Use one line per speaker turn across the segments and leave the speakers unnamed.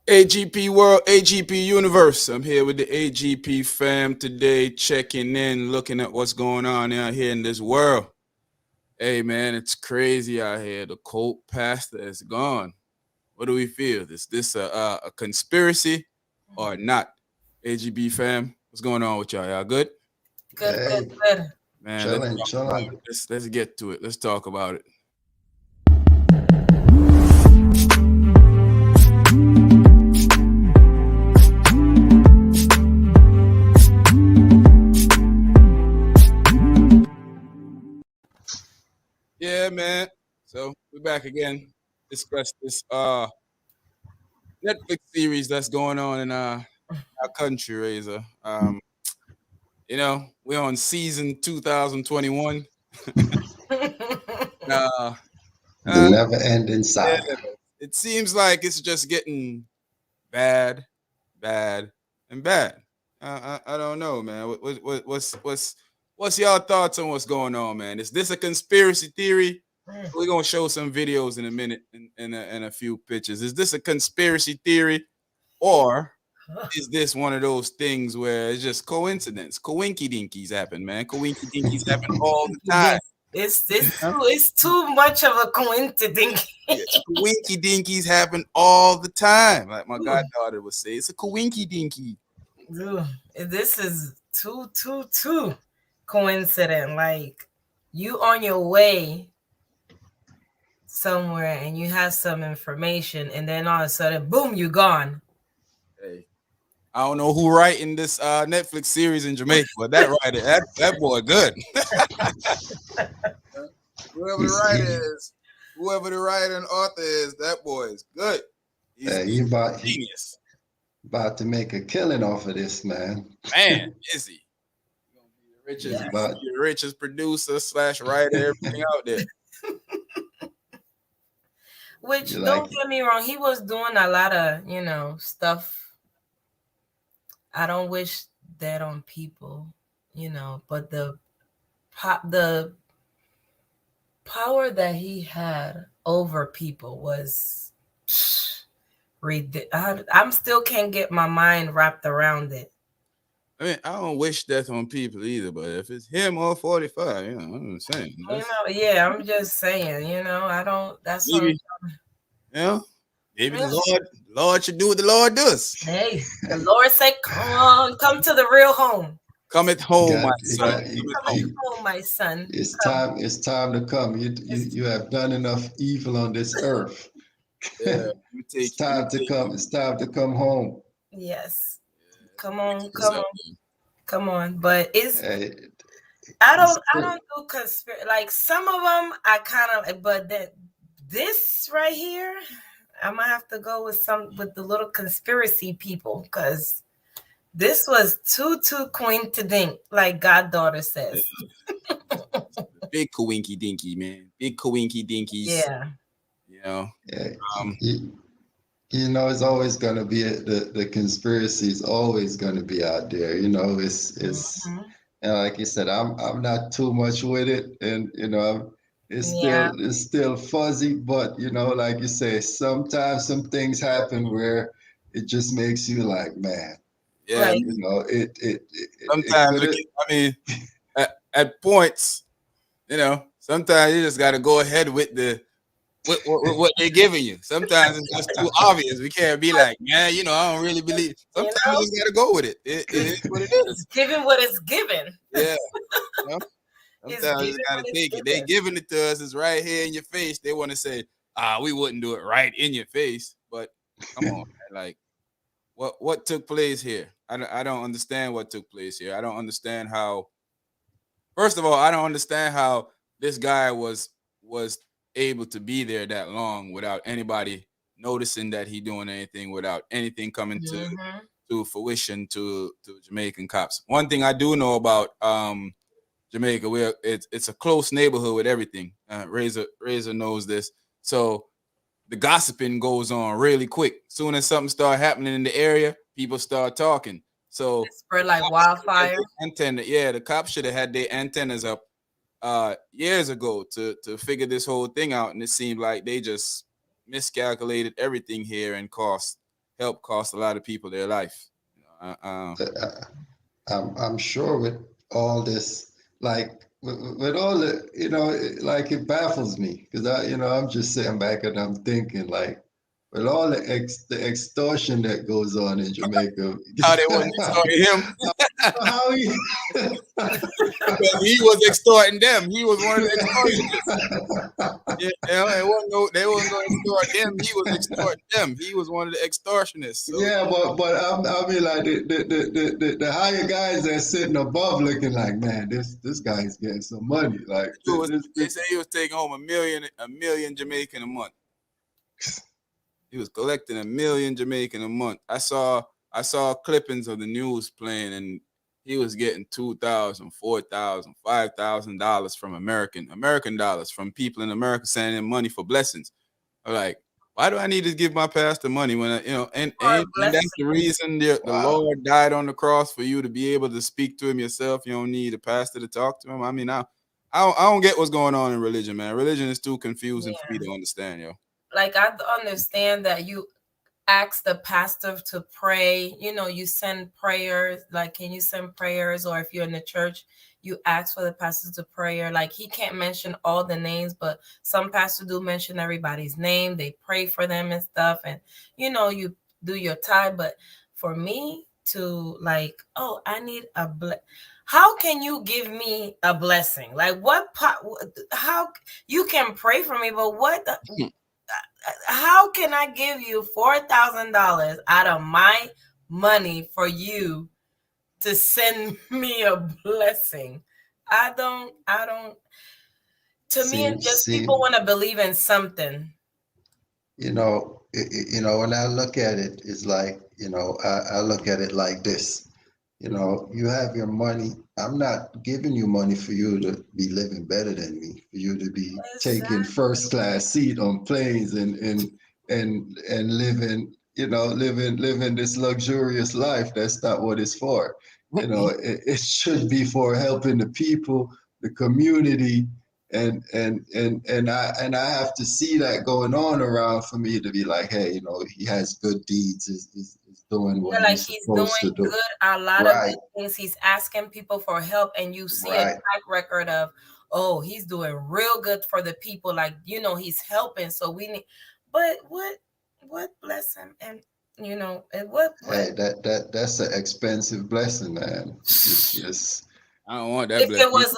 AGP World, AGP Universe. I'm here with the AGP fam today, checking in, looking at what's going on out here in this world. Hey man, it's crazy out here. The cult pastor is gone. What do we feel? Is this a conspiracy or not? AGB fam, what's going on with y'all? Y'all good?
Good, good,
Hey,
good.
Man, let's
chilling,
talk about
chilling.
it. Let's get to it. Let's talk about it. Yeah, man. So we're back again. Discuss this Netflix series that's going on in our country, Razor. We're on season 2021. Uh,
The
uh,
never-ending
yeah,
saga.
it seems like it's just getting bad, bad, and bad. I don't know, man. What's y'all thoughts on what's going on, man? Is this a conspiracy theory? We're gonna show some videos in a minute and a few pictures. Is this a conspiracy theory, or is this one of those things where it's just coincidence? Coinky dinkies happen, man. Coinky dinkies happen all the time.
Yes,
Huh?
it's too much of a coincidence.
Yeah, coinky dinkies happen all the time. Like my goddaughter would say, it's a coinky dinky.
Dude, this is too coincident. Like you on your way somewhere and you have some information, and then all of a sudden, boom, you gone.
Hey, I don't know who writing this Netflix series in Jamaica, but that writer, that boy, good. whoever the
He's
writer
he,
is, whoever the writer and author is, that boy is good.
he
He's
about
a
he
genius.
about to make a killing off of this, man.
Man, is he? Gonna be the
He's
richest,
Yes.
about
the richest producer slash writer, everything out there.
you
Which
like
don't get me wrong, he was doing a lot of stuff. I don't wish that on people, but the power that he had over people was I'm still can't get my mind wrapped around it.
I mean, I don't wish death on people either, but if it's him or 45, I'm saying
Yeah, I'm just saying, I don't. That's what.
maybe, you know, maybe
Yeah.
the Lord should do what the Lord does.
Hey, the Lord said, "Come on, come to the real home.
Come at
you
home, my
got you
son.
got
Come at
Come at
home.
home, my son. Come."
it's time to come.
It's,
You have done enough evil on this earth.
Yeah,
It's time to come home.
yes, come
take
on,
this
come
out.
on, come on. But
Hey,
I
it's
don't, I don't do conspiracy. Like some of them, I kind of like, but this right here, I'm gonna have to go with the little conspiracy people because this was too coincident, like goddaughter
Yeah,
says.
big coinky dinky, man. Big coinky dinkies.
Yeah.
You know.
yeah,
Um,
you, you know it's always going to be the conspiracy is always going to be out there. It's
Mhm.
and like you said, I'm not too much with it, and
Yeah.
it's still fuzzy. But like you say, sometimes some things happen where it just makes you like, man,
yeah,
Like,
man.
it
Sometimes
could have.
I mean, at points, sometimes you just got to go ahead with what they're giving you. Sometimes it's just too obvious. We can't be like, man, I don't really believe.
you
Sometimes we
know,
just got to go with it. It is what it
it's
is.
given what it's given.
Yeah. You know?
It's
Sometimes you
given
just got
what
to
it's
take it. They
given.
giving it to us. It's right here in your face. They want to say, we wouldn't do it right in your face. But come on, man. Like, what took place here? I don't understand what took place here. I don't understand how. First of all, I don't understand how this guy was able to be there that long without anybody noticing that he doing anything, without anything coming
Hmm.
to fruition to Jamaican cops. One thing I do know about Jamaica, it's a close neighborhood with everything. Razor knows this. So the gossiping goes on really quick. Soon as something start happening in the area, people start talking. So
Spread
the
like
cops should have had
wildfire.
their the cops should have had their antennas up years ago to figure this whole thing out. And it seemed like they just miscalculated everything here and cost. help cost a lot of people their life.
I'm sure with all this, like with all the, like it baffles me because I'm just sitting back and I'm thinking like, with all the extortion that goes on in Jamaica,
How they wasn't extorting him
how he,
because he was extorting them. He was one of the extortionists. Yeah, it wasn't they wasn't going to extort him. He was extorting them. He was one of the extortionists. So
yeah, but I mean like the higher guys that sitting above looking like, man, this guy's getting some money. Like
they say he was taking home a million Jamaican a month. He was collecting 1 million Jamaican a month. I saw clippings of the news playing, and he was getting $2,000, $4,000, $5,000 from American dollars from people in America sending him money for blessings. I'm like, why do I need to give my pastor money when and that's the reason the
wow.
Lord died on the cross for you to be able to speak to him yourself. You don't need a pastor to talk to him. I mean, I don't get what's going on in religion, man. Religion is too confusing for me to understand, yo.
Like, I understand that you ask the pastor to pray, you send prayers, like, can you send prayers? Or if you're in the church, you ask for the pastor to prayer. Like, he can't mention all the names, but some pastors do mention everybody's name. They pray for them and stuff, and you do your tithe. But for me to, like, oh, I need how can you give me a blessing? Like, how you can pray for me, but how can I give you $4,000 out of my money for you to send me a blessing? I don't. To me, it's just
See,
people want to believe in something.
when I look at it, it's like, I look at it like this. You have your money. I'm not giving you money for you to be living better than me, for you to be taking
Exactly.
first class seat on planes and living this luxurious life. That's not what it's for. It should be for helping the people, the community, and I have to see that going on around for me to be like, hey, he has good deeds, is doing what
Like,
he's
he's
supposed to
doing
do.
good, a lot of
Right,
good things. He's asking people for help, and you see a
right.
track record of, oh, he's doing real good for the people. Like, he's helping. So we need, but what bless him, and and what
Hey, that's an expensive blessing, man. It's just
I don't want that
if it
blessing.
was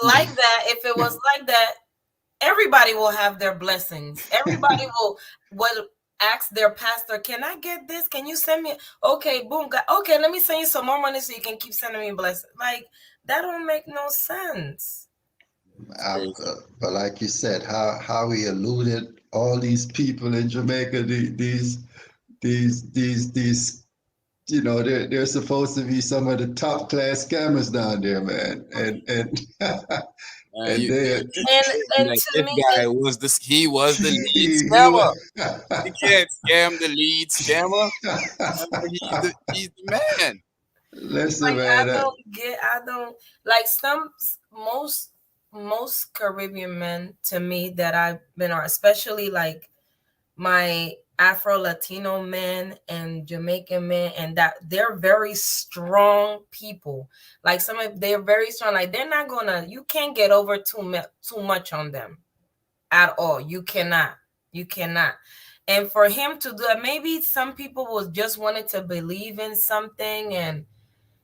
like that, everybody will have their blessings. Everybody will ask their pastor, can I get this? Can you send me? Okay, boom. Okay, let me send you some more money so you can keep sending me blessings. Like, that don't make no sense.
It's crazy.
but like you said, how he eluded all these people in Jamaica, these they're supposed to be some of the top class scammers down there, man. And and they
And
Like,
to
this
me,
guy he was the lead
he
scammer.
was
You can't scam the lead scammer. He's the man.
listen,
like,
man.
I don't like most Caribbean men, to me, that I've been on, especially like my Afro Latino men and Jamaican men, and that they're very strong people. Like, they're very strong. Like, you can't get over too much on them at all. You cannot. And for him to do it, maybe some people was just wanted to believe in something, and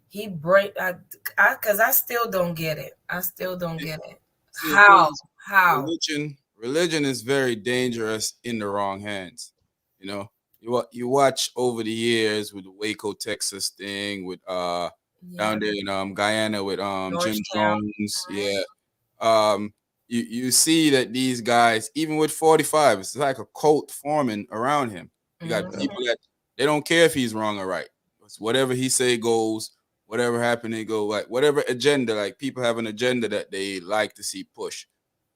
he break. Because I still don't get it. I still don't get it.
See, the thing is,
How?
religion is very dangerous in the wrong hands. You know, you watch over the years with the Waco, Texas thing, with
Yeah,
down there in Guyana with Jim
Georgetown.
Jones, yeah. Um, you see that these guys, even with 45, it's like a cult forming around him. You got
Mhm.
people that they don't care if he's wrong or right. It's whatever he say goes. Whatever happened, they go, like whatever agenda. Like, people have an agenda that they like to see push.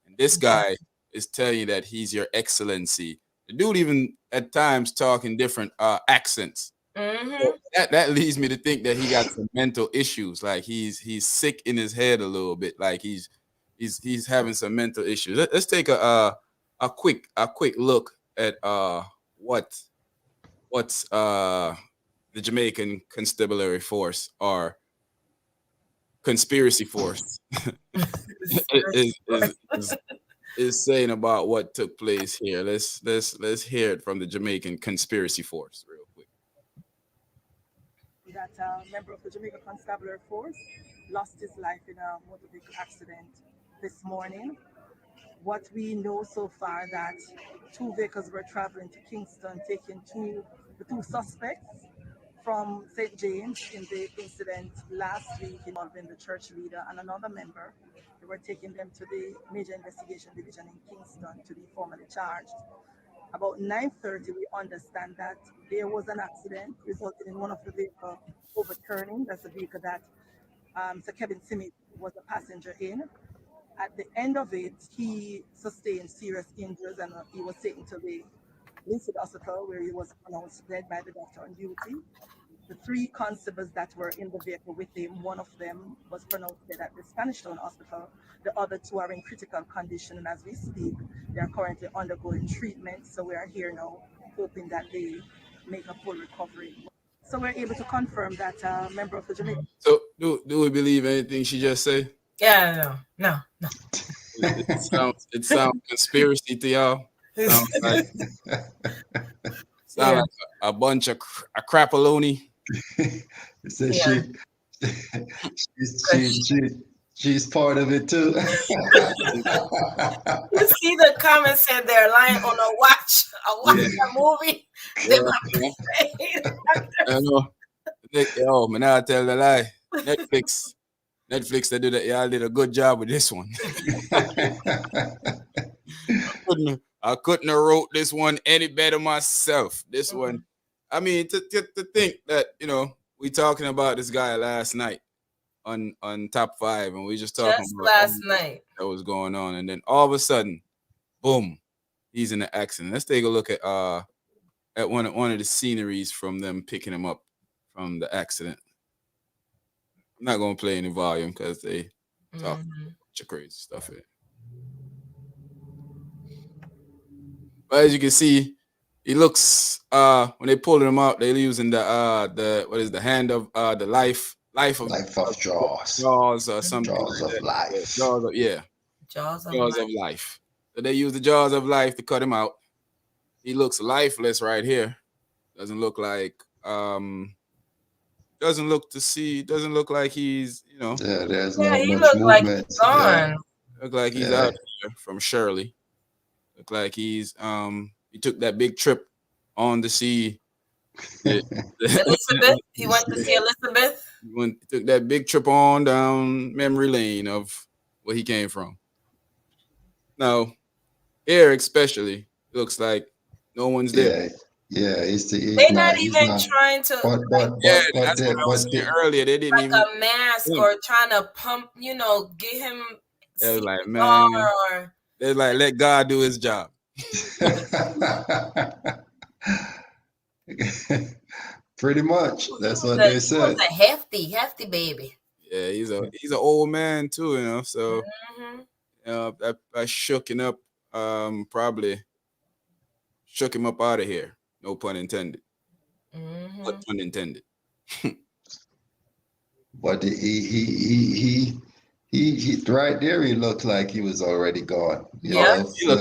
And this guy is telling you that he's your excellency. The dude even at times talking different accents. So
Mhm.
that leads me to think that he got some mental issues. Like, he's sick in his head a little bit. Like, he's having some mental issues. Let's take a quick look at what's the Jamaican Constabulary Force or conspiracy force is saying about what took place here. Let's hear it from the Jamaican Conspiracy Force real quick.
That a member of the Jamaica Constabulary Force lost his life in a motor vehicle accident this morning. What we know so far that two vehicles were traveling to Kingston, taking the two suspects from St. James in the incident last week involving the church leader and another member. They were taking them to the Major Investigation Division in Kingston to be formally charged. About 9:30, we understand that there was an accident resulting in one of the vehicle overturning. That's the vehicle that Sir Kevin Simit was a passenger in. At the end of it, he sustained serious injuries and he was taken to the Lincoln Hospital where he was pronounced dead by the doctor on duty. The three constables that were in the vehicle with him, one of them was pronounced dead at the Spanish Town Hospital. The other two are in critical condition, and as we speak, they are currently undergoing treatment. So we are here now, hoping that they make a full recovery. So we're able to confirm that a member of the Jamaican.
So do we believe anything she just said?
Yeah, no.
It sounds conspiracy to y'all. Sounds like
Yeah.
a bunch of a crapaloni.
So
Yeah.
she's part of it too.
You see the comments said they're lying on a watch a movie. They might be saying,
I know. Oh man, I tell the lie. Netflix, they did y'all did a good job with this one. I couldn't have wrote this one any better myself. This one, I mean, to think that we talking about this guy last night on Top 5, and we just talking
just
about
last night
that was going on, and then all of a sudden, boom, he's in the accident. Let's take a look at one of the sceneries from them picking him up from the accident. I'm not gonna play any volume because they talk a bunch of crazy stuff here. But as you can see, he looks when they pulled him out, they're using the what is the hand of the life of jaws or something.
Jaws of life.
Jaws of
life. So they use the jaws of life to cut him out. He looks lifeless right here. Doesn't look like doesn't look like he's
there's
yeah,
not
he
much
looked like
movement.
he's gone.
Look like he's out here from Shirley. Look like he's he took that big trip on to see
Elizabeth. He went to see Elizabeth.
Took that big trip on down memory lane of where he came from. Now, here especially looks like no one's there.
Yeah,
They're not even trying to.
That's what I was saying earlier. They didn't even
a mask or trying to pump. Get him.
They was like, man. They're like, let God do His job.
Pretty much. That's what they said.
He was a hefty baby.
Yeah, he's an old man too, So that shook him up. Probably shook him up out of here. No pun intended. What pun intended?
But he right there. He looked like he was already gone.
Yeah.
So,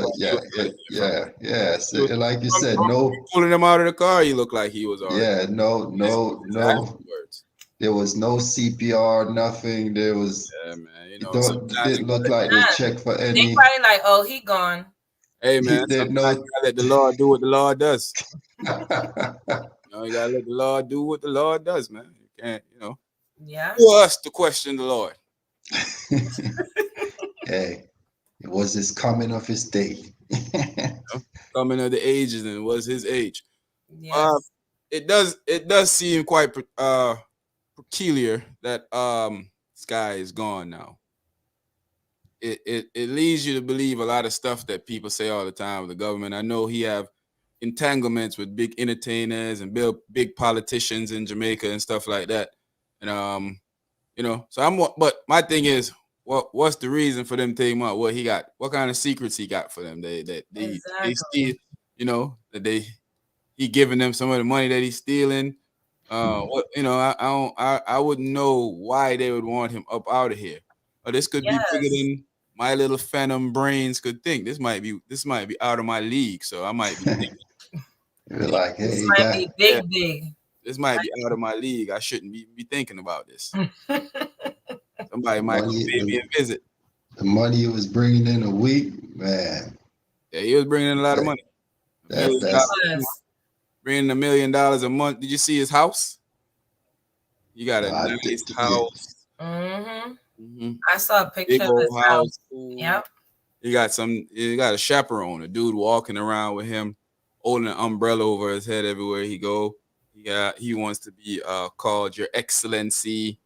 like you said, no
pulling him out of the car. He looked like he was already.
Yeah, no. There was no CPR, nothing. There was.
Yeah, man.
It didn't look like they checked for any.
They probably like, oh, he gone.
Hey man, you gotta let the Lord do what the Lord does. You gotta let the Lord do what the Lord does, man. You can't,
Yeah.
Who us to question the Lord?
Hey, it was his coming of his day.
Coming of the ages, and it was his age.
Yes.
It does seem quite peculiar that this guy is gone now. It leads you to believe a lot of stuff that people say all the time with the government. I know he have entanglements with big entertainers and big politicians in Jamaica and stuff like that. And so but my thing is, what's the reason for them taking him out? What he got? What kind of secrets he got for them? They steal, that he giving them some of the money that he's stealing, What I wouldn't know why they would want him up out of here. Or this could be bigger
Yes.
than my little phantom brains could think. This might be out of my league. So I might be
You're like,
This
hey, you
might
got
be
yeah,
big, big.
this might be out of my league. I shouldn't be thinking about this. Somebody
the
might come
money,
pay me a visit.
the money he was bringing in a week, man.
Yeah, he was bringing in a lot of
That
money. A
Yes,
million
that
he
that's
dollars,
was.
bringing $1 million a month. Did you see his house? He got a nice
yeah.
house.
Mm-hmm.
Hmm.
I saw a
Big
picture of his
old house.
house.
Cool.
Yep.
He got a chaperone, a dude walking around with him, holding an umbrella over his head everywhere he go. He wants to be called Your Excellency.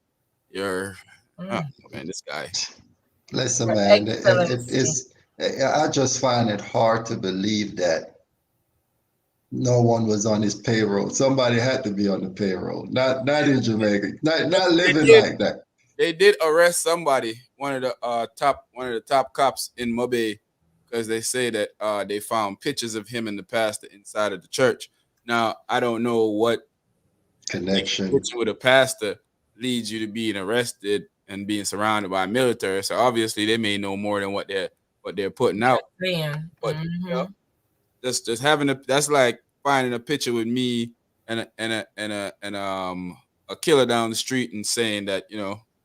Your oh,
Mm.
man, this guy.
Listen,
Your
man,
Excellency.
I just find it hard to believe that no one was on his payroll. Somebody had to be on the payroll. Not in Jamaica. Not
They
living
did.
like that.
They did arrest somebody, one of the top cops in Mobay, because they say that they found pictures of him and the pastor inside of the church. Now I don't know what taking a
Connection.
picture with a pastor leads you to being arrested and being surrounded by military. So obviously they may know more than what they're putting out.
Saying.
But
Mm-hmm.
just having that's like finding a picture with me and a killer down the street and saying that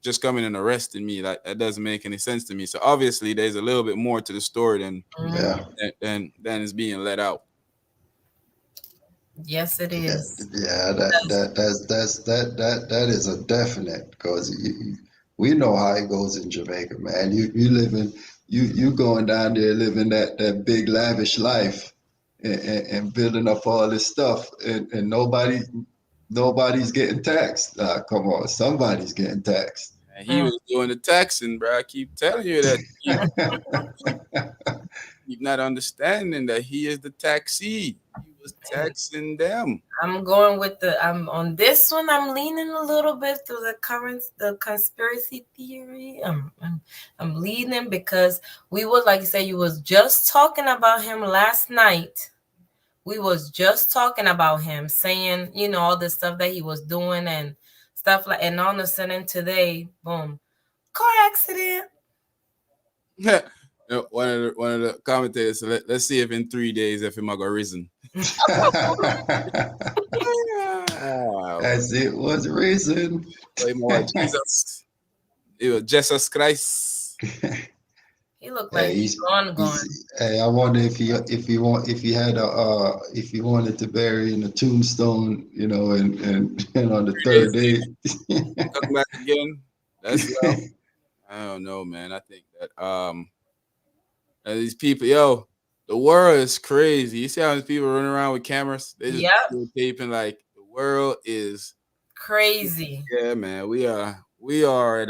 just coming and arresting me, like that doesn't make any sense to me. So obviously there's a little bit more to the story than
Mm-hmm.
Yeah.
than is being let out.
Yes, it
Yeah,
is.
yeah, that is a definite because we know how it goes in Jamaica, man. You living you going down there living that big lavish life and building up all this stuff and nobody's getting taxed. Come on, somebody's getting taxed.
And he
Mm.
was doing the taxing, bro. I keep telling you that keep not understanding that he is the taxee. He was
And
taxing them.
I'm on this one. I'm leaning a little bit to the conspiracy theory. I'm leaning because we was, like you said, you was just talking about him last night. We was just talking about him, saying, all the stuff that he was doing and stuff like, and all of a sudden today, boom, car accident.
One of the commentators said, let's see if in 3 days if him gonna risen. Ah,
As it was reason.
play more Jesus. It was Jesus Christ.
He looked like
Hey,
he's gone.
hey, I wonder if he had a if he wanted to bury in a tombstone, and on the
3 days
third day.
come back again. That's I don't know, man. I think that these people, the world is crazy. You see how these people running around with cameras? They just
Yep,
videotaping like the world is.
crazy.
Yeah, man. We are at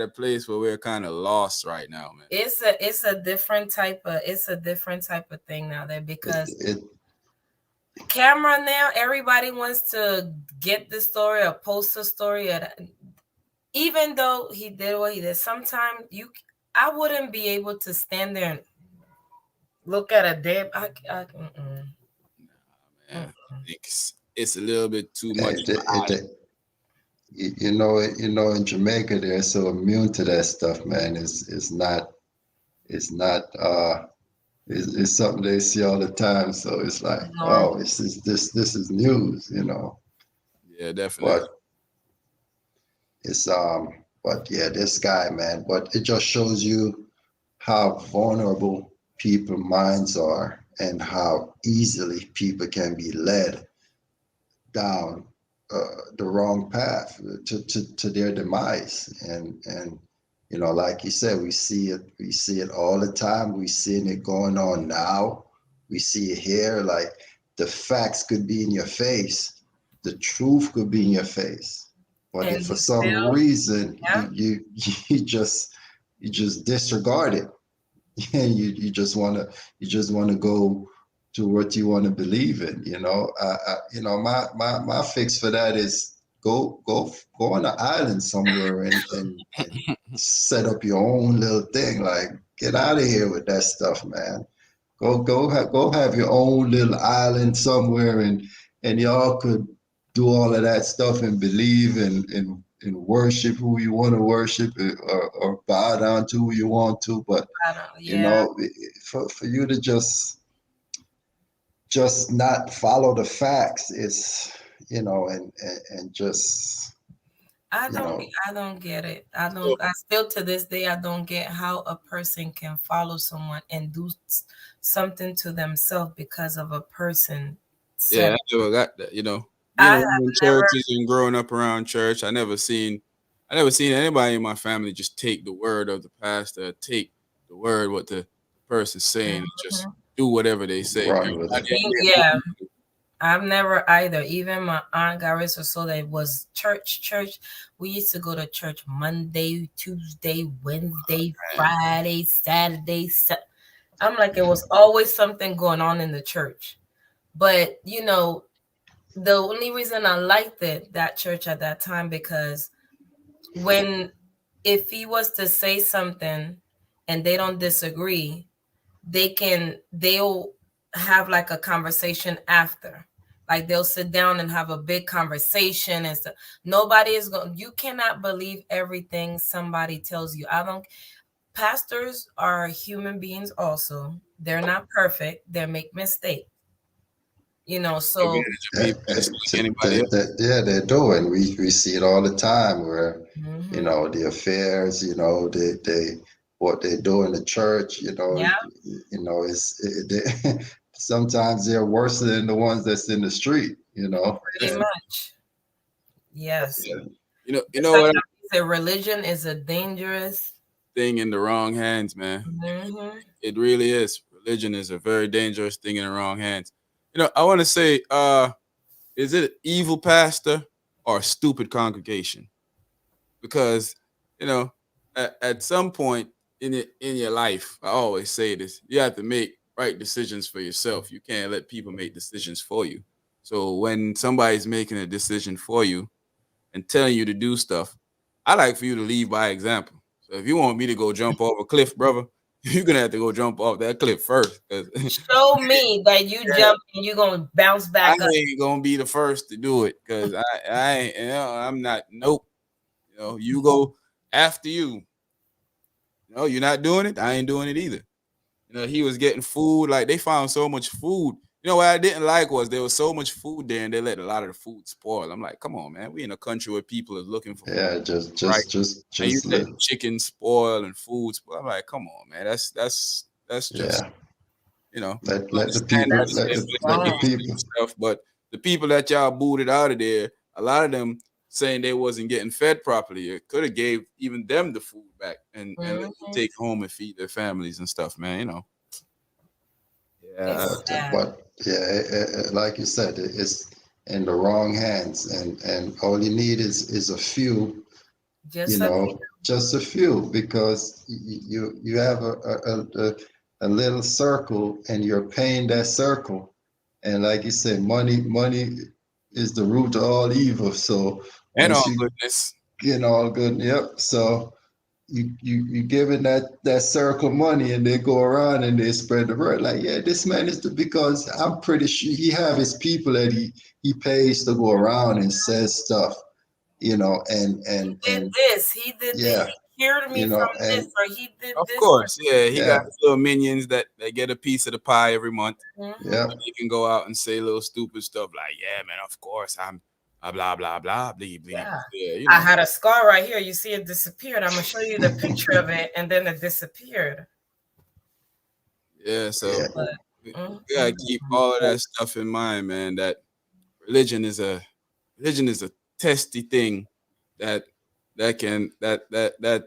a place where we're kind of lost right now, man.
It's a different type of thing now there because
it,
camera now everybody wants to get the story or post a story. Even though he did what he did, sometimes I wouldn't be able to stand there and look at a damn.
Man, I think it's a little bit too much.
it, it, it, in Jamaica they're so immune to that stuff, man. It's something they see all the time. So it's like, oh,
Normal.
this is news.
Yeah, definitely.
But it's but yeah, this guy, man. But it just shows you how vulnerable people minds are and how easily people can be led down the wrong path to their demise. And like you said, we see it all the time. We seeing it going on now. We see it here. Like the facts could be in your face, the truth could be in your face, but
And
if for
you
some
still,
reason
yeah.
you just disregard it, and you just want to go to what you want to believe in. My fix for that is go on an island somewhere and set up your own little thing. Like, get out of here with that stuff, man. Go have your own little island somewhere, and y'all could do all of that stuff and believe and worship who you want to worship, or bow down to who you want to. But
I don't,
you
yeah.
know, for you to just not follow the facts is, and just,
I
you
don't
know,
I don't get it. I
So,
don't I still to this day I don't get how a person can follow someone and do something to themselves because of a person
yeah,
said
I
it.
never got that. Being
I have
around
never
churches and growing up around church, I never seen anybody in my family just take the word of the pastor, take the word what the person's saying, and just
Mhm.
do whatever they say.
run with
Everybody
it.
had their
Yeah,
own.
I've never either. Even my aunt got raised so that it was church. We used to go to church Monday, Tuesday, Wednesday,
Man.
Friday, Saturday. I'm like, it was always something going on in the church. But the only reason I liked that church at that time, because when if he was to say something and they don't disagree, they'll have like a conversation after. Like they'll sit down and have a big conversation and stuff. Nobody is going You cannot believe everything somebody tells you. I don't Pastors are human beings also. They're not perfect. They make mistakes.
They're
So
managing people just like anybody else.
Yeah, they do, and we see it all the time where,
mhm.
the affairs, they what they do in the church,
Yeah,
sometimes they're worse than the ones that's in the street,
pretty
Definitely.
much. Yes.
Yeah. You
It's
know
like
what?
how you say religion is a dangerous.
Thing in the wrong hands, man.
Mhm.
It really is. Religion is a very dangerous thing in the wrong hands. I want to say, is it an evil pastor or a stupid congregation? Because you know, at some point in your life, I always say this: you have to make right decisions for yourself. You can't let people make decisions for you. So when somebody's making a decision for you and telling you to do stuff, I like for you to lead by example. So if you want me to go jump off a cliff, brother, you're gonna have to go jump off that cliff first. 'Cause
Show me that you jump and you're gonna bounce
I
back up.
ain't gonna be the first to do it because I ain't, I'm not. Nope. You go after you. You're not doing it. I ain't doing it either. He was getting food. Like they found so much food. What I didn't like was there was so much food there, and they let a lot of the food spoil. I'm like, come on, man. We in a country where people are looking for food,
yeah,
right? And you
just
let
let,
chicken spoil and food spoil. I'm like, come on, man. That's just
yeah, let the
understand
people,
That's
that's the
just
let the
wrong.
implications
people.
and stuff. But the people that y'all booted out of there, a lot of them saying they wasn't getting fed properly. It could have gave even them the food back and let them
Mhm.
take home and feed their families and stuff, man. Yeah,
It's sad.
Yeah, like you said, it's in the wrong hands, and all you need is a few,
Just a
just a few, because you have a little circle, and you're paying that circle, and like you said, money is the root of all evil. So
and
once
all
you
goodness.
get all good, yep. So you giving that circle money, and they go around and they spread the word, like, yeah, this man is because I'm pretty sure he have his people that he pays to go around and says stuff,
he did
and
this, he did this,
yeah,
he cured me from this,
and
or he did
Of
this.
course, yeah, he got
yeah,
his little minions that they get a piece of the pie every month.
Mhm.
yeah,
And they can go out and say little stupid stuff like, "Yeah, man, of course I'm blah blah blah blah blah."
Yeah.
Yeah,
I had a scar right here. You see it disappeared. I'm gonna show you the picture of it, and then it disappeared.
yeah. So
yeah,
But
we gotta keep all of that stuff in mind, man. That religion is a religion is a testy thing that that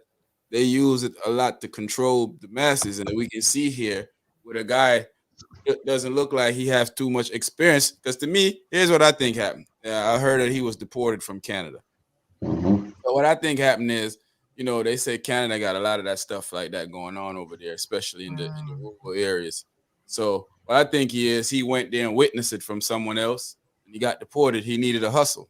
they use it a lot to control the masses, and we can see here with a guy doesn't look like he has too much experience. Because to me, here's what I think happened. I heard that he was deported from Canada.
hmm,
So what I think happened is, they say Canada got a lot of that stuff like that going on over there, especially in the rural areas. So what I think he went there and witnessed it from someone else, and he got deported. He needed a hustle,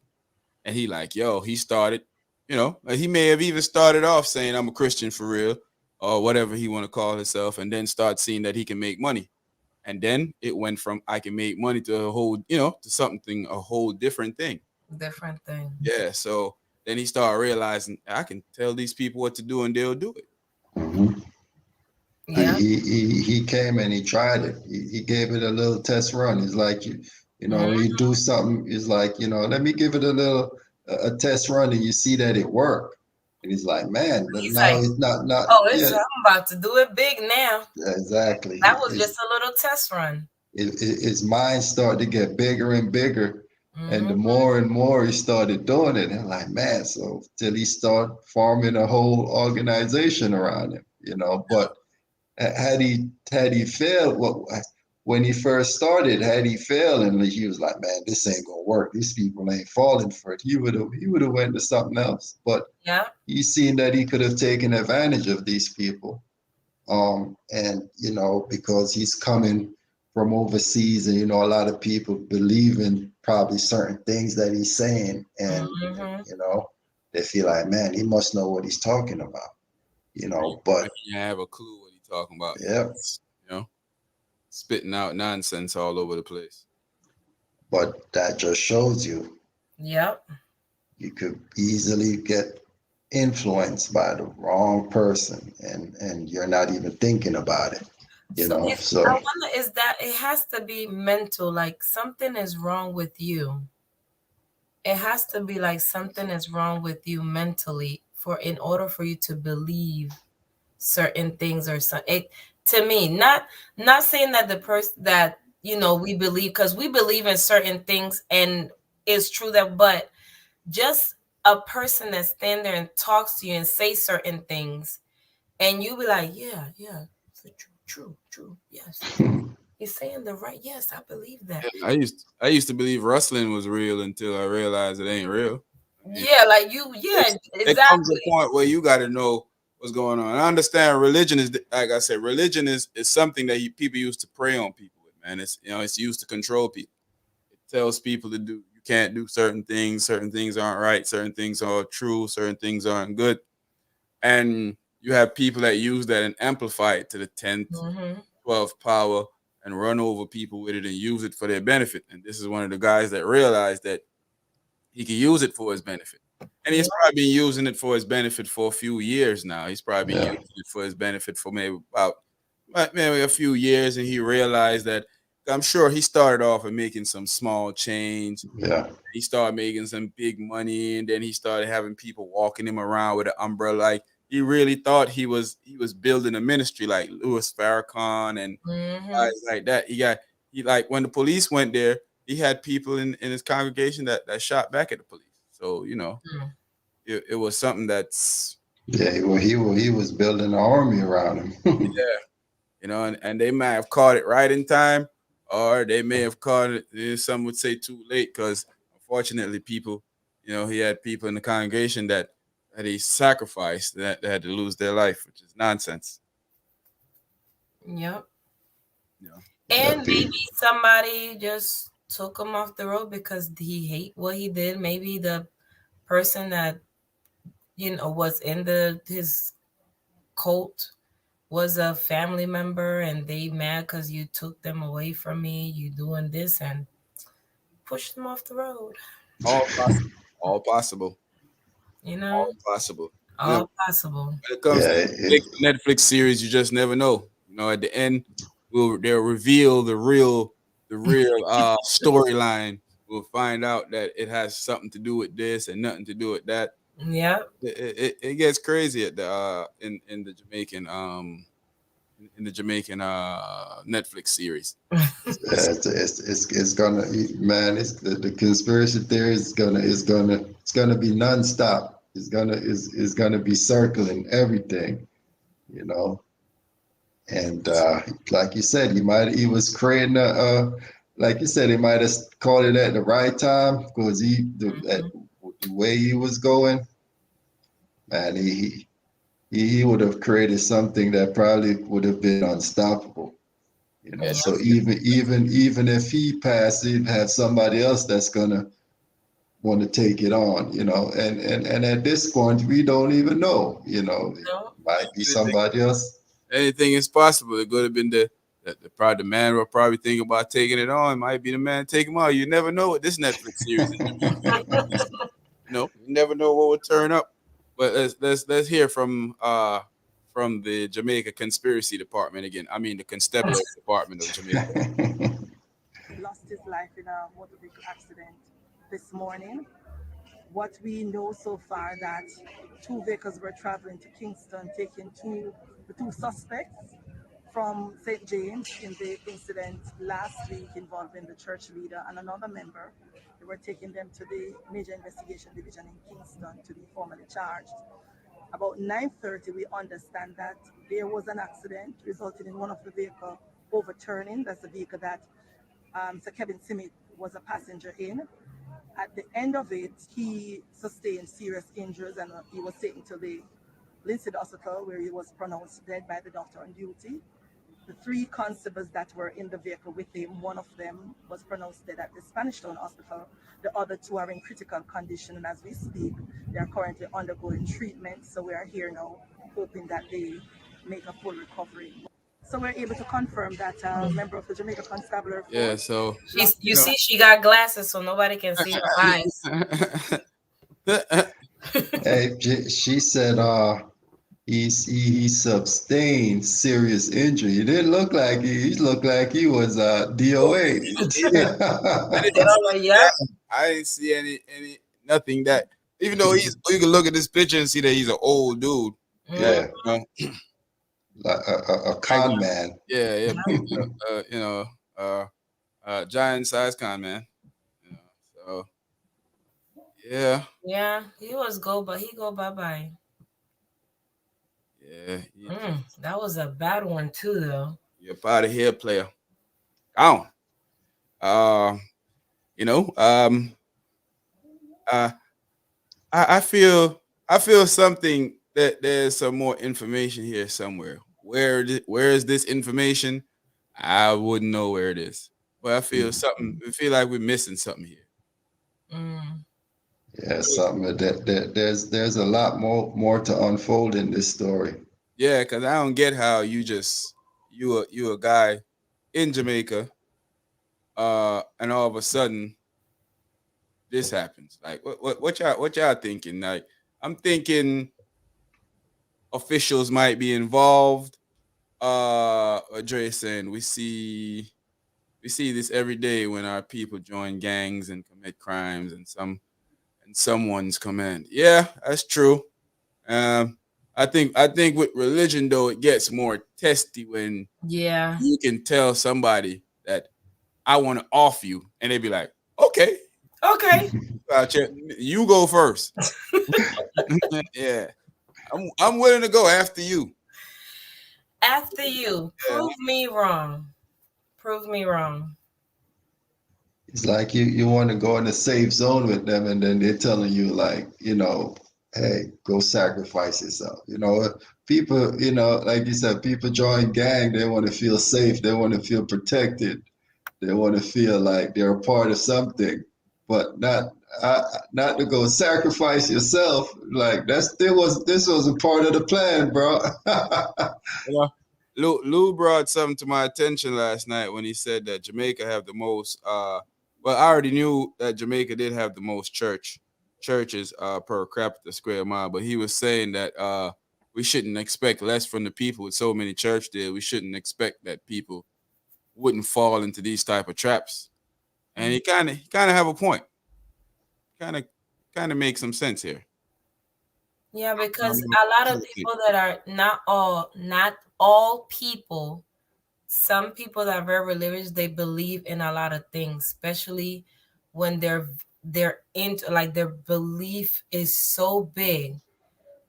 and he like, yo, he started, like he may have even started off saying I'm a Christian for real, or whatever he want to call himself, and then start seeing that he can make money. And then it went from I can make money to a whole, to something a whole different thing.
Different thing.
Yeah, so then he started realizing I can tell these people what to do and they'll do it.
Mhm.
Yeah.
He came and he tried it. He gave it a little test run. He's like, you know, when you
Mm-hmm.
do something, it's like, you know, let me give it a little a test run, and you see that it worked. And he's like, man, but
He's
now
like,
it's not
oh,
yeah,
it's I'm about to do it big now.
exactly.
That was just a little test run.
His mind started to get bigger and bigger. And the
Mm-hmm.
more and more he started doing it, and I'm like, man, so till he started forming a whole organization around him, you know. But had he failed, what when he first started, had he failed, and he was like, man, this ain't gonna work. These people ain't falling for it. He would have went to something else. But
Yeah.
he seen that he could have taken advantage of these people, and you know, because he's coming from overseas, and you know, a lot of people believe in probably certain things that he's saying, and
Mm-hmm.
you know, they feel like, man, he must know what he's talking about, you know. But
You have a clue what he's talking about.
yeah,
You know, spitting out nonsense all over the place.
but that just shows you
Yep.
you could easily get influenced by the wrong person, and you're not even thinking about it, you
So
know.
if I
So
wonder, is that it has to be mental, like something is wrong with you. It has to be like something is wrong with you mentally for in order for you to believe certain things or something. It, to me, not saying that the person that we believe, because we believe in certain things and it's true that, but just a person that stand there and talks to you and say certain things and you be like, yeah, yeah, true, yes, he's saying the right, yes, I believe that.
Yeah, I used to believe wrestling was real until I realized it ain't real. I mean,
Yeah, like you, yeah,
it comes a
exactly.
point where you got to know what's going on. I understand religion is like I said, religion is something that people use to prey on people with. Man, it's used to control people. It tells people to do. You can't do certain things. Certain things aren't right. Certain things are true. Certain things aren't good. And you have people that use that and amplify it to the 10th,
Mm-hmm.
12th power and run over people with it and use it for their benefit. And this is one of the guys that realized that he can use it for his benefit. And
Yeah.
he's probably been using it for his benefit for a few years now. He's probably been
yeah,
using it for his benefit for maybe a few years, and he realized that I'm sure he started off with making some small change.
yeah,
He started making some big money, and then he started having people walking him around with an umbrella. Like he really thought he was building a ministry like Louis Farrakhan and
Mm-hmm.
guys like that. He like when the police went there, he had people in his congregation that shot back at the police. So it was something that's
yeah. Well, he was building an army around him.
yeah, and they might have caught it right in time, or they may have caught it. Some would say too late, because unfortunately, he had people in the congregation that he sacrificed that had to lose their life, which is nonsense.
Yep.
You know,
And
Yeah,
maybe somebody just took him off the road because he hate what he did. Maybe the person that was in the his cult was a family member and they mad because you took them away from me, you doing this, and pushed them off the road.
all possible, all possible,
You know,
all possible.
all possible.
When it comes
yeah.
to Netflix series, you just never know. At the end, they'll reveal the real storyline. We'll find out that it has something to do with this and nothing to do with that.
Yeah.
It gets crazy at the in the Jamaican Netflix series.
It's gonna, man. It's the conspiracy theory is gonna be nonstop. It's gonna be circling everything, you know. And like you said, he was creating like you said, he might have called it at the right time because the way he was going, man, he would have created something that probably would have been unstoppable. You know,
Yeah,
so even if he passed, he'd have somebody else that's gonna want to take it on. You know, and at this point, we don't even know. You know, it
No.
might be
anything,
somebody else.
anything is possible. It could have been the the man will probably think about taking it on. Might be the man take him out. You never know what this Netflix series is. You never know what will turn up. But let's hear from the Jamaica Conspiracy Department again. I mean the Constabulary Department of Jamaica.
Lost his life in a motor vehicle accident this morning. What we know so far that two vehicles were traveling to Kingston, taking the two suspects from St. James in the incident last week involving the church leader and another member. They were taking them to the Major Investigation Division in Kingston to be formally charged. About 9:30, we understand that there was an accident resulting in one of the vehicle overturning. That's the vehicle that Sir Kevin Simit was a passenger in. At the end of it, he sustained serious injuries and he was taken to the Linstead Hospital where he was pronounced dead by the doctor on duty. The three constables that were in the vehicle with him, one of them was pronounced dead at the Spanish Town Hospital. The other two are in critical condition, and as we speak, they are currently undergoing treatment. So we are here now, hoping that they make a full recovery. So we're able to confirm that a member of the Jamaica Constabulary Force.
Yeah, so
You see, she got glasses, so nobody can see her eyes.
Hey, she said, he sustained serious injury. He didn't look like he looked like he was DOA.
Yeah.
I didn't see any nothing that, even though you can look at this picture and see that he's an old dude.
Yeah,
You know,
like a con man.
yeah, giant size con man. So yeah,
Yeah, he go bye bye.
yeah,
That was a bad one too, though.
you're out of here, player. Gone. Uh, you know, uh, I feel something that there's some more information here somewhere. Where is this information? I wouldn't know where it is, but I feel something. I feel like we're missing something here.
Yeah, something that there's a lot more to unfold in this story.
Yeah, because I don't get how you a guy in Jamaica, and all of a sudden this happens. Like what y'all thinking? Like I'm thinking officials might be involved. Dre saying we see this every day when our people join gangs and commit crimes and someone's command. Yeah, that's true. Um, I think with religion though it gets more testy when you can tell somebody that I want to off you and they be like, okay, you go first. Yeah, I'm willing to go after you.
After you, prove me wrong. Prove me wrong.
It's like you want to go in a safe zone with them, and then they're telling you like, hey, go sacrifice yourself. People, like you said, people join gang. They want to feel safe. They want to feel protected. They want to feel like they're a part of something, but not to go sacrifice yourself. Like this was a part of the plan, bro.
Lou brought something to my attention last night when he said that Jamaica have the most. Well, I already knew that Jamaica did have the most churches per capita square mile, but he was saying that we shouldn't expect less from the people with so many church there. We shouldn't expect that people wouldn't fall into these type of traps. And he kind of have a point. Kind of makes some sense here.
Yeah, because a lot of people that are not all people, some people that are very religious, they believe in a lot of things, especially when they're into, like, their belief is so big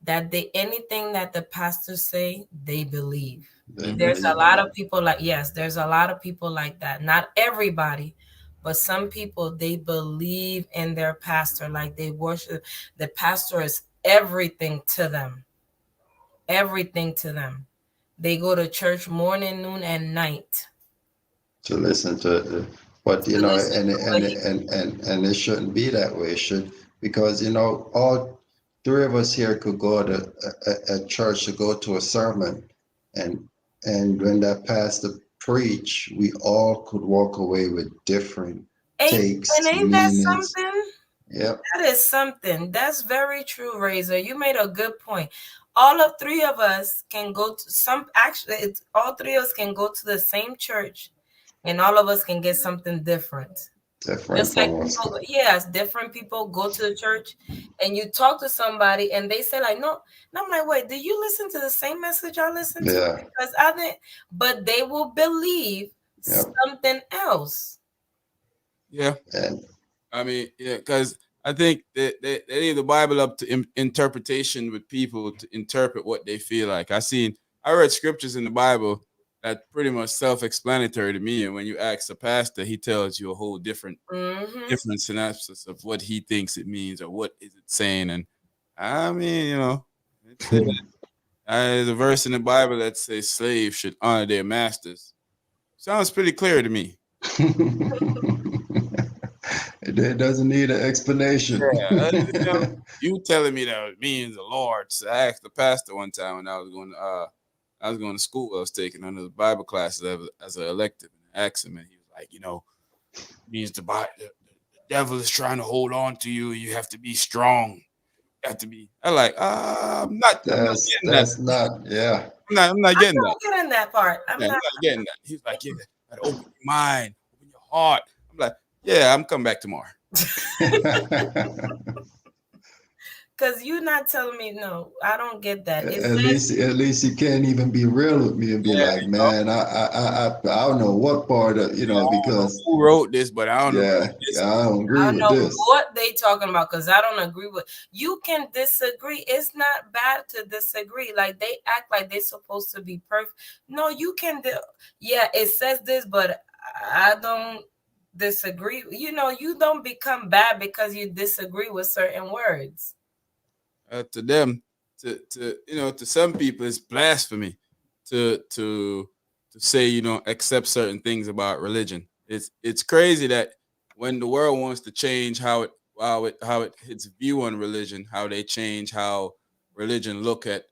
that anything that the pastors say, they believe. There's a lot of people there's a lot of people like that. Not everybody, but some people, they believe in their pastor, like they worship. The pastor is everything to them. Everything to them. They go to church morning, noon, and night.
To listen to but and it shouldn't be that way. It should, because all three of us here could go to a church to go to a sermon, and when that pastor preach, we all could walk away with different
Ain't and
takes,
ain't that
meanings.
something?
Yep,
That is something. That's very true, Razor. You made a good point. All of three of us can go to some actually it's all three of us can go to the same church and all of us can get something different.
different
Just like
from us.
people, yes, different people go to the church and you talk to somebody and they say like no, and I'm like, wait, did you listen to the same message I listened to?
Yeah,
Because I didn't, but they will believe
yep.
something else.
Yeah.
And
I mean, yeah, because I think they leave the Bible up to interpretation with people to interpret what they feel like. I read scriptures in the Bible that pretty much self-explanatory to me, and when you ask the pastor, he tells you a whole
Mm-hmm.
different synopsis of what he thinks it means or what is it saying. And I mean, it said, there's a verse in the Bible that says slaves should honor their masters. Sounds pretty clear to me.
it doesn't need an explanation.
Yeah, you telling me that it means the Lord. So I asked the pastor one time when I was going to school. I was taking under the Bible classes as an elective, and I asked him, and he was like, it means the devil is trying to hold on to you. You have to be strong. You have to be. I like. I'm not getting that.
That's not, yeah.
I'm not
I'm
getting that.
not getting that part. I'm
Yeah, I'm
not
not getting that. He's like, yeah, gotta open your mind, open your heart. I'm like, yeah, I'm coming back tomorrow.
because you're not telling me no. I don't get that. It
At
says
least, at least you can't even be real with me and be
Yeah,
like, man, I don't know what part of,
I don't know
because
who wrote this, but I don't agree
yeah,
with this.
I don't
I
agree
don't
with
know
this.
what they talking about because I don't agree with. You can disagree. It's not bad to disagree. Like they act like they're supposed to be perfect. No, you can. Yeah, it says this, but I don't disagree. You don't become bad because you disagree with certain words.
To them, to some people, it's blasphemy to say you don't accept certain things about religion. It's crazy that when the world wants to change how it its view on religion, how they change how religion look at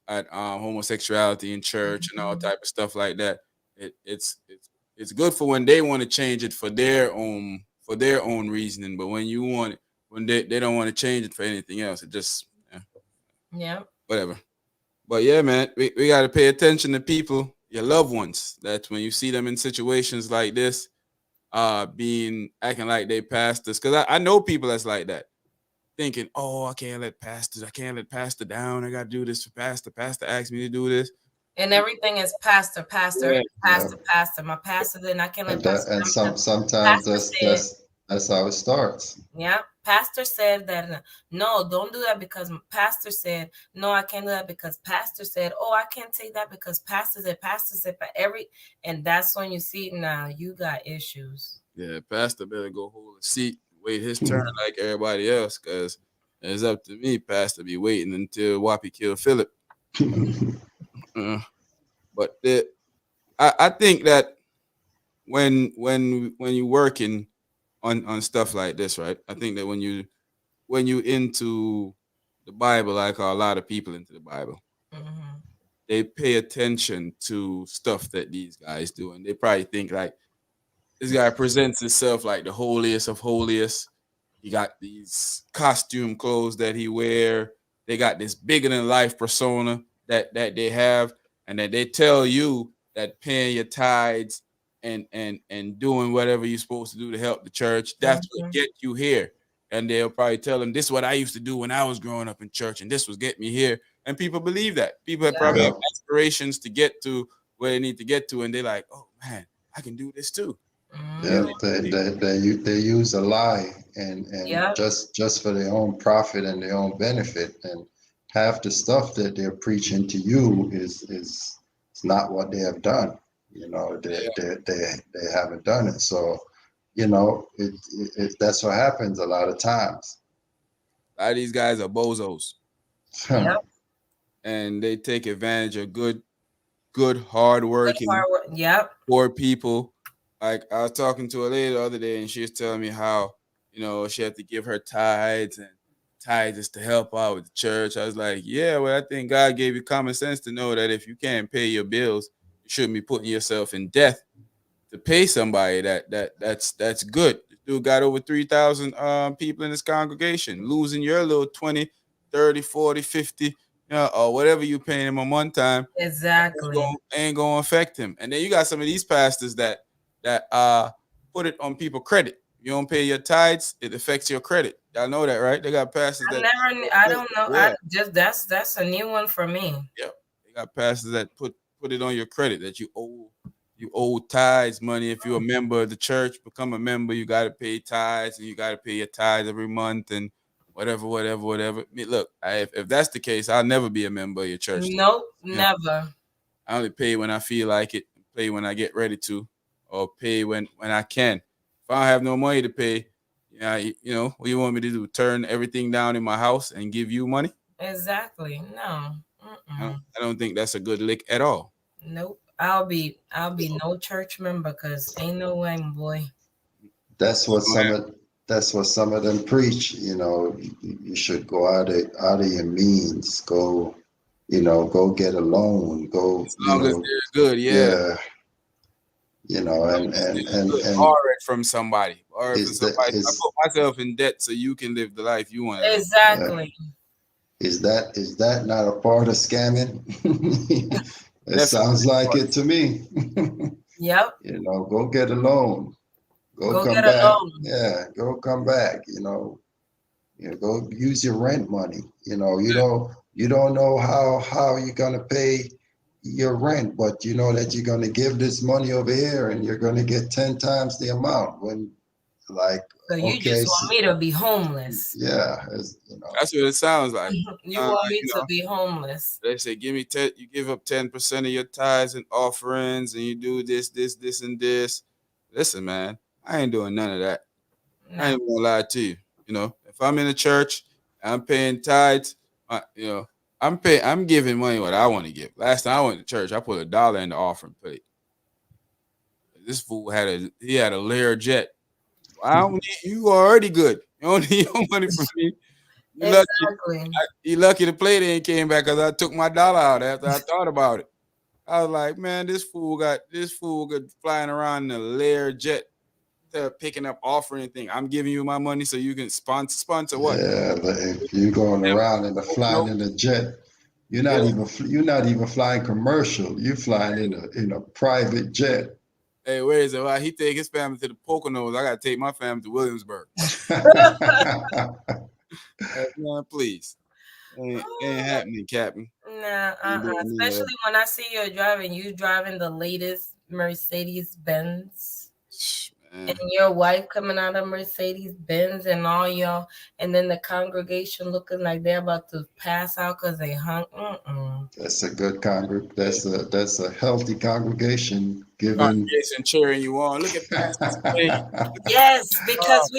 homosexuality in church and all
Mhm.
type of stuff like that. It's good for when they want to change it for their own reasoning, but when they don't want to change it for anything else, it just
Yeah.
whatever. But yeah, man, we got to pay attention to people, your loved ones. That when you see them in situations like this, being acting like they pastors, because I know people that's like that, thinking, oh, I can't let pastor down. I got to do this for pastor. Pastor asked me to do this.
And everything is pastor, pastor,
Yeah,
Yeah,
pastor, pastor. My pastor did not can let
and that,
pastor
and
down because
sometimes
pastor said,
that's how it starts.
yeah, pastor said that no, don't do that because pastor said no, I can't do that because pastor said, oh, I can't take that because pastor said, but and that's when you see now you got issues.
yeah. Pastor better go hold a seat, wait his turn like everybody else, because it's up to me. Pastor be waiting until Wappy kill Philip. Uh, but I think that when you working on stuff like this, right? I think that when you into the Bible, like a lot of people into the Bible,
Mm-hmm.
they pay attention to stuff that these guys do, and they probably think like this guy presents himself like the holiest of holiest. He got these costume clothes that he wear. They got this bigger than life persona that they have, and that they tell you that paying your tithes and doing whatever you're supposed to do to help the church, that's what
Mm-hmm.
get you here. And they'll probably tell them this is what I used to do when I was growing up in church, and this was get me here. And people believe that. People have
Yeah.
probably have
Yep,
aspirations to get to where they need to get to, and they're like, oh man, I can do this too.
Mm-hmm.
yep. They use a lie and
Yep.
just for their own profit and their own benefit, and half the stuff that they're preaching to you is not what they have done. They haven't done it. So that's what happens a lot of times.
A lot of these guys are bozos,
Yep.
and they take advantage of good,
Good
hardworking,
hard work. Yep.
poor people. Like I was talking to a lady the other day, and she was telling me how she had to give her tithes, and tithes is to help out with the church. I was like, yeah, well, I think God gave you common sense to know that if you can't pay your bills, You shouldn't be putting yourself in debt to pay somebody that's good. This dude got over 3,000 people in his congregation, losing your little 20, 30, 40, 50, or whatever you paying him on one time
Exactly.
ain't gonna affect him. And then you got some of these pastors that put it on people credit. You don't pay your tithes, it affects your credit. Y'all know that, right? They got pastors that
I don't know.
yeah,
I just that's a new one for me.
yeah. They got pastors that put it on your credit that you owe tithes money. If you're a member of the church, become a member, you gotta pay tithes and you gotta pay your tithes every month and whatever. I mean, look, if that's the case, I'll never be a member of your church.
Nope,
You know,
never.
I only pay when I feel like it, pay when I get ready to, or pay when I can. If I don't have no money to pay, what you want me to do? Turn everything down in my house and give you money?
Exactly. No.
I don't think that's a good lick at all.
Nope. I'll be no church member because ain't no way, boy.
That's what some of that's what some of them preach. You should go out of your means. Go, go get a loan. Go,
As long as they're good, yeah.
yeah,
Good.
and
Borrow it from somebody. Borrow it from
is that
somebody. I
is
put myself in debt so you can live the life you want to live.
Exactly.
is that not a part of scamming? It sounds
Definitely.
like it to me.
Yep.
Go get a loan. Go
Go
come
get a
back.
loan.
Yeah, go come back. Go use your rent money. You don't know how you're gonna pay your rent, but you know that you're gonna give this money over here and you're gonna get 10 times the amount when, like,
So you
okay,
just want me to be homeless.
yeah,
That's what it sounds like.
You want me
You
to
know,
be homeless.
they say give me 10. You give up 10% of your tithes and offerings, and you do this, and this. Listen, man, I ain't doing none of that. I
No.
ain't gonna lie to you. If I'm in a church, I'm paying tithes. I'm giving money what I want to give. Last time I went to church, I put $1 in the offering plate. This fool he had a Lear jet. I don't need, you already good. You don't need your money from me. You lucky.
Exactly.
You lucky the plate ain't came back because I took my dollar out after I thought about it. I was like, man, this fool got flying around in a Lear jet, picking up offering thing. I'm giving you my money so you can sponsor what?
yeah. But if you're going around and flying in a jet, you're not even flying commercial. You're flying in a private jet.
Hey, where is it? Well, he take his family to the Poconos. I gotta take my family to Williamsburg. Man, please. Ain't happening, Captain.
Nah,
Ain't doing none of
especially when I see you driving the latest Mercedes Benz,
that. Man.
and your wife coming out of Mercedes Benz, and all y'all, and then the congregation looking like they're about to pass out because they hung.
That's a good that's a healthy congregation given.
Congregation cheering you on. Look at Pastor Swing.
Yes, because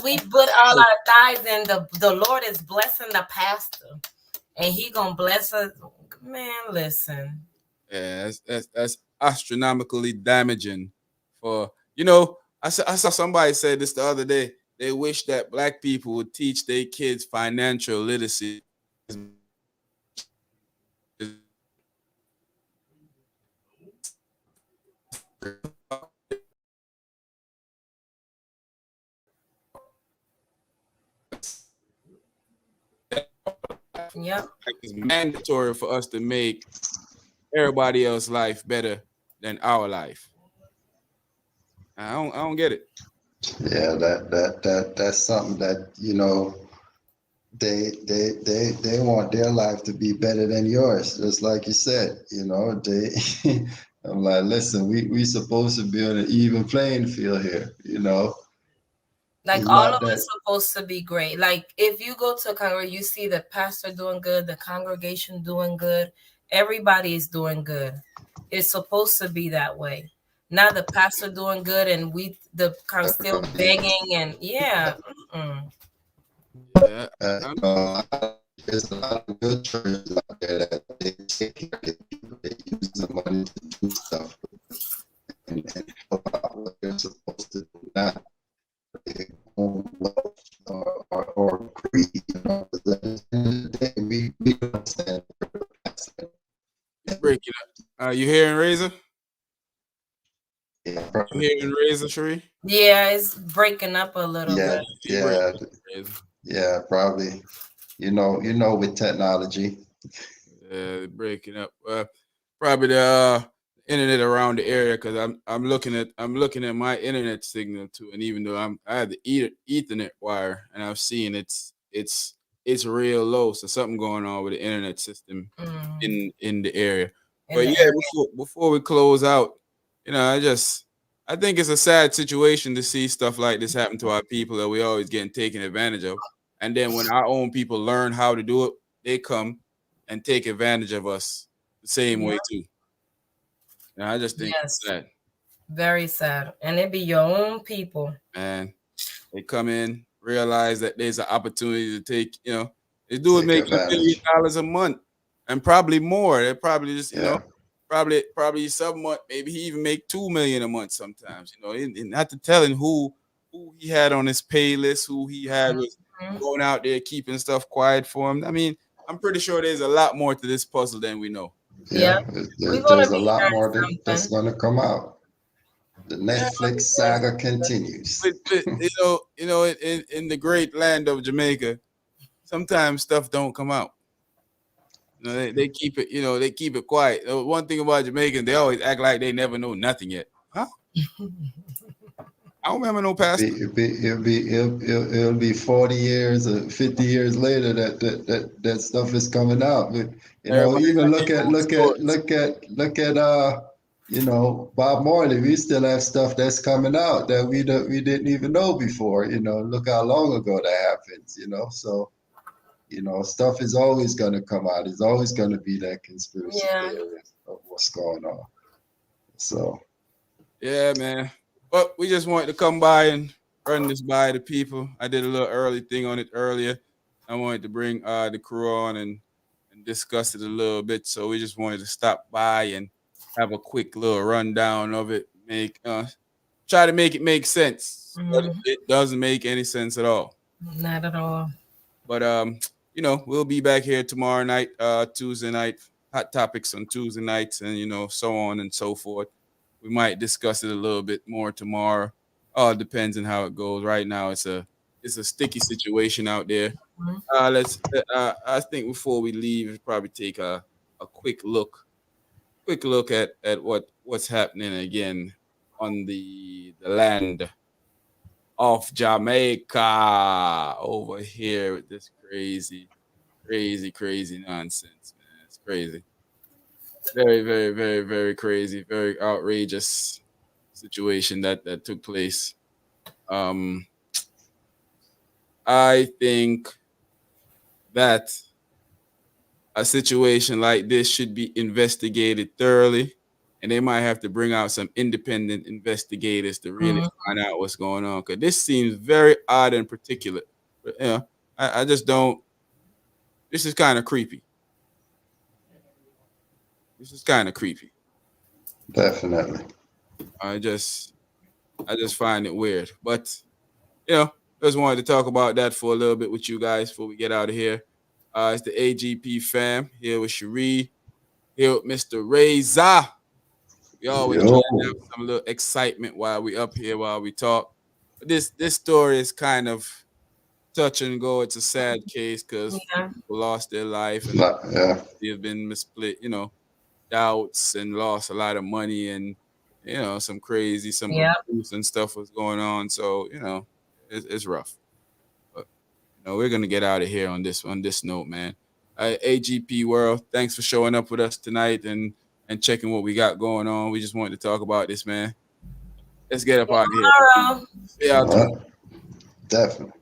we put all our tithes in. The Lord is blessing the pastor, and He gonna bless us. Man, listen.
Yeah, that's astronomically damaging. I saw somebody say this the other day. They wish that black people would teach their kids financial literacy.
Yep.
It's mandatory for us to make everybody else's life better than our life. I don't get it.
Yeah, that's something that they want their life to be better than yours, just like you said. They. I'm like, listen, we supposed to be on an even playing field here.
Like
It's
all
not
of
that.
us supposed to be great. Like if you go to a congregation, you see the pastor doing good, the congregation doing good, everybody is doing good. It's supposed to be that way. Not the pastor doing good and we still begging and yeah.
Yeah,
There's a lot of good churches out there that they take care of their people. They use the money to do stuff and help out what they're supposed to do, not their own wealth or greed. Because at the end of the day, we don't stand for the pastor.
you breaking up. you hearing Razor?
Yeah,
You
probably.
hearing Razor, Sheree?
Yeah, it's breaking up a little
Yeah,
bit.
She breaking
yeah,
up, Razor.
yeah, probably. You know, with technology.
Breaking up. Probably the internet around the area because I'm looking at my internet signal too, and even though I have the Ethernet wire, and I've seen it's real low, so something going on with the internet system in the area.
In
But
the
yeah,
area.
before we close out, I think it's a sad situation to see stuff like this happen to our people that we always getting taken advantage of, and then when our own people learn how to do it, they come and take advantage of us the same
Yeah.
way too. And I just think it's
Yes.
sad.
Very sad. And it be your own people.
And they come in, realize that there's an opportunity to take, this dude
Take
making
advantage.
$1 million a month and probably more. They probably just,
Yeah,
probably some month, maybe he even make 2 million a month sometimes, and not to telling who he had on his pay list, who he had was
Mhm.
going out there keeping stuff quiet for him. I mean, I'm pretty sure there's a lot more to this puzzle than we know.
Yeah.
yeah.
We're gonna
There's a
be
lot
hearing
more that's
something.
gonna come out. The
Yeah,
Netflix saga continues.
in the great land of Jamaica, sometimes stuff don't come out. They keep they keep it quiet. One thing about Jamaicans, they always act like they never know nothing yet. Huh? I don't remember no pastor.
It'll be 40 years or 50 years later that stuff is coming out. But,
Everybody
even
got their own stories.
look at Bob Marley. We still have stuff that's coming out that we didn't even know before. Look how long ago that happens. So, stuff is always gonna come out. It's always gonna be that conspiracy
Yeah.
theory of what's going on. So
Yeah, man. But we just wanted to come by and run this by the people. I did a little early thing on it earlier. I wanted to bring the crew on and discuss it a little bit. So we just wanted to stop by and have a quick little rundown of it. Try to make it make sense, but
Mhm.
it doesn't make any sense at all.
Not at all.
But we'll be back here tomorrow night, Tuesday night, hot topics on Tuesday nights, and so on and so forth. We might discuss it a little bit more tomorrow. All depends on how it goes. Right now, it's a sticky situation out there.
Mhm.
Let's. I think before we leave, we'll probably take a quick look at what's happening again on the land of Jamaica over here with this crazy, crazy, crazy nonsense, man. It's crazy. Very, very, very, very crazy, very outrageous situation that took place. Um, I think that a situation like this should be investigated thoroughly, and they might have to bring out some independent investigators to really
Mhm.
find out what's going on. Because this seems very odd and particular. But I just don't. This is kind of creepy. This is kind of creepy.
definitely.
I just I just find it weird. But you know, just wanted to talk about that for a little bit with you guys before we get out of here. It's the AGP fam here with Cherie, here with Mr. Reza. We always try
Yo,
to have some little excitement while we up here while we talk. But this story is kind of touch and go. It's a sad case because
Yeah.
people lost their life and
yeah,
they have been missplit, doubts and lost a lot of money and some
Yeah.
abuse and stuff was going on. So it's rough. But we're gonna get out of here on this note, man. AGP World, thanks for showing up with us tonight and checking what we got going on. We just wanted to talk about this, man. Let's get up out of here.
Tomorrow.
See y'all tomorrow.
definitely.